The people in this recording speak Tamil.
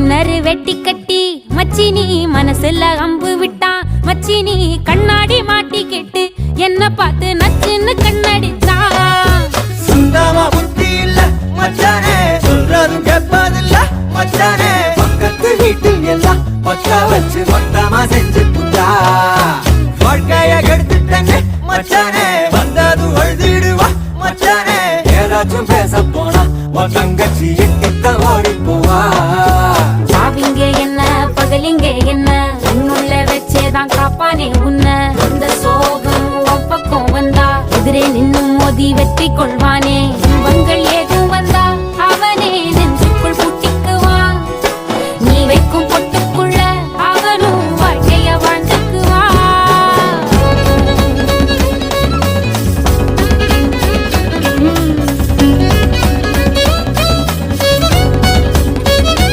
கிணறு வெட்டி கட்டி மச்சினி மனசுல அம்பு விட்டான். மச்சினி கண்ணாடி மாட்டி கேட்டு என்ன பார்த்து நச்சுன்னு கண்ணடிச்சான். சுந்தமா புத்தி இல்ல மச்சானே, சொல்றதும் கேட்பதில்ல மச்சானே. பக்கத்து வீட்டில் எல்லாம் பக்கா வச்சு மொத்தமா செஞ்சு புட்டா. வாழ்க்கைய கெடுத்துட்டேங்க மச்சானே, வந்தது அழுதிடுவா மச்சானே. ஏதாச்சும் பேச போனா உன் தங்கச்சி எட்ட ஓடி